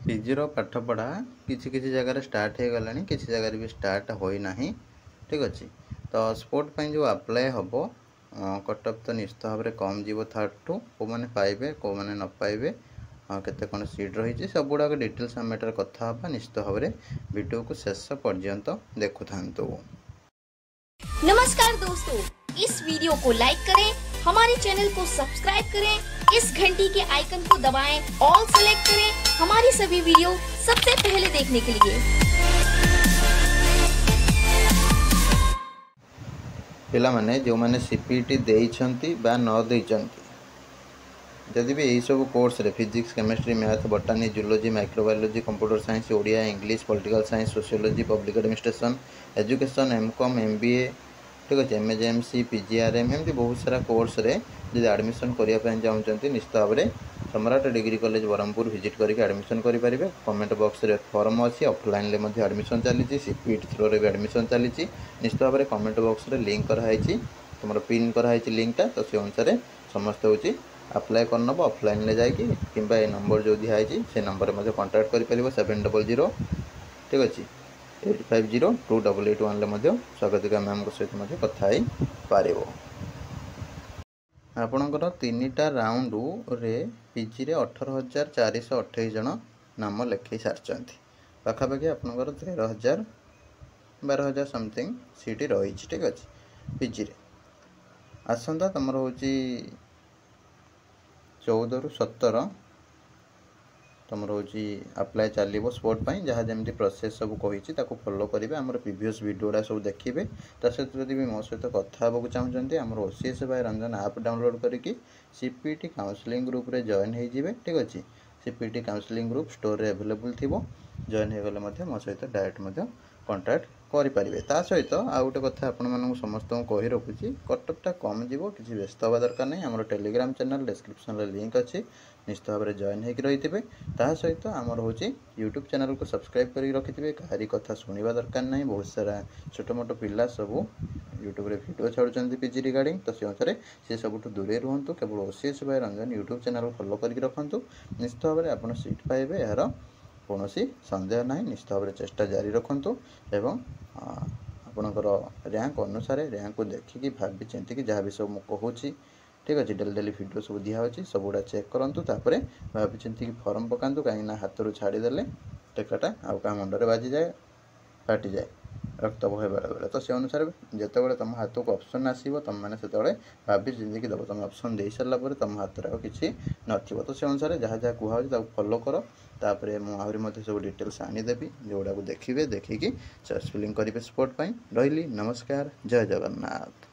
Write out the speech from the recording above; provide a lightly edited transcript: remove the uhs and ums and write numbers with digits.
ପିଜିର ପାଠପଢ଼ା କିଛି କିଛି ଜାଗାରେ ଷ୍ଟାର୍ଟ ହେଇଗଲାଣି, କିଛି ଜାଗାରେ ବି ଷ୍ଟାର୍ଟ ହୋଇନାହିଁ। ଠିକ୍ ଅଛି। ତ ସ୍ପୋର୍ଟ ପାଇଁ ଯେଉଁ ଆପ୍ଲାଏ ହେବ କଟ୍ ଅଫ୍ ତ ନିଶ୍ଚିତ ଭାବରେ କମ୍ ଯିବ ଥାର୍ଡ଼ଠୁ। କେଉଁମାନେ ପାଇବେ କେଉଁମାନେ ନ ପାଇବେ, କେତେ କ'ଣ ସିଟ୍ ରହିଛି, ସବୁଗୁଡ଼ାକ ଡିଟେଲ୍ସ ଆମେ ଏଠାରେ କଥା ହେବା। ନିଶ୍ଚିତ ଭାବରେ ଭିଡ଼ିଓକୁ ଶେଷ ପର୍ଯ୍ୟନ୍ତ ଦେଖୁଥାନ୍ତୁ। नमस्कार दोस्तों, इस वीडियो को लाइक करें, हमारे चैनल को सब्सक्राइब करें, इस घंटी के आइकन को दबाएं, ऑल सेलेक्ट करें हमारी सभी वीडियो सबसे पहले देखने के लिए। पिला माने जो माने सीपीटी देइछंती बा न देइछंती, जदि भी यही सब कोर्स रे physics chemistry math botany zoology microbiology computer science Odia English political science sociology public administration education MCom MBA ठीक अच्छे एमएजेएमसी पीजीआरएम एमती बहुत सारा कोर्स रे जब एडमिशन करने चाहते निश्चित भाव में सम्राट डिग्री कॉलेज ब्रह्मपुर विजिट करके एडमिशन करेंगे। कमेंट बॉक्स रे फॉर्म अच्छी ऑफलाइन में एडमिशन चली सीपीटी थ्रो रे भी एडमिशन चली निश्चित भाव में कमेंट बॉक्स रे लिंक कराई तुम पिन कराई लिंकटा तो से अनुसार समस्त हूँ अप्लाई करनब ऑफलाइन ले जाकि कि नंबर जो दिखाई से नंबर में कांटेक्ट कर 700 ठीक अच्छे 85028881 स्वागतिका मैम सहित कथा पार। आपणकर 3टा राउंड रे पीजी रे 18,428 जन नाम लिखई सारी पाखापाखि आपणकर 13,000 12,000 समथिंग सीट रही। ठीक अच्छे पीजी रे आसंता तुम हूँ 14 ରୁ 17 तुम हूँ अप्लाई चलो स्पोर्ट पर जहाँ जमी प्रोसेस सब कही फॉलो करेंगे। आम प्रीवियस वीडियोटा सब देखिए सहित जब भी मो सहित कथा चाहते आम ओसीएस बाय रंजन आप डाउनलोड करके सीपीटी काउंसलिंग ग्रुप रे जॉइन हो। ठीक अच्छे सीपीटी काउंसलिंग ग्रुप स्टोर रे अवेलेबल थी जॉइन होगले मो सहित डायरेक्ट कांटेक्ट करेंगे। ता सहित आउ गोटे कथा आपण समस्त कही रखुच्छी कटअपटा कम जीव किसी व्यस्त हवा दरकार नहीं। आम टेलीग्राम चैनल डिस्क्रिप्शन में लिंक अच्छी निश्चित भाव में जॉइन होकर रही ता सहित आमर हूँ यूट्यूब चैनल को सब्सक्राइब कर रखिथे। कहारी कथा शुणा दरकार नहीं। बहुत सारा छोट मोट पिला सब यूट्यूब रे वीडियो छाड़ुंट पीजी रिगार्डिंग तो से अनुसार से सब दूरे रुहतु। केवल OCS by Ranjan YouTube channel follow कर रखु निश्चित भाव में आप सीट पाइबे यार कौन सन्देह ना। निश्चित भाव में चेष्टा जारी रखु एवं आपणकर रैंक अनुसार रैंक को देखिकी भावी चिंतिकी जहाँ भी सब मुझे ठीक अच्छे डेली डेली वीडियो सब दिखाई सब गुड़ा चेक करूँ तापर भावी चिंतिकी फॉर्म पकातु कहीं हाथ रू छाड़देले टेकाटा आउ क्या मुंडे बाजी जाए फाटी जाए रक्त बहे बेले बेले तो से अनुसार जिते तुम हाथ को ऑप्शन आसो तुम मैंने से भावी चिंतिकी दब तुम ऑप्शन दे सारापर तुम हाथ में किसी नथिबो तो से अनुसार जहाँ जहाँ कहूँ फॉलो कर तापर मुझे सब डिटेल्स आनीदेवी जोड़ा को देखिए देखिकी चॉइस फिलिंग करेंगे स्पोर्ट पर रही। नमस्कार, जय जगन्नाथ।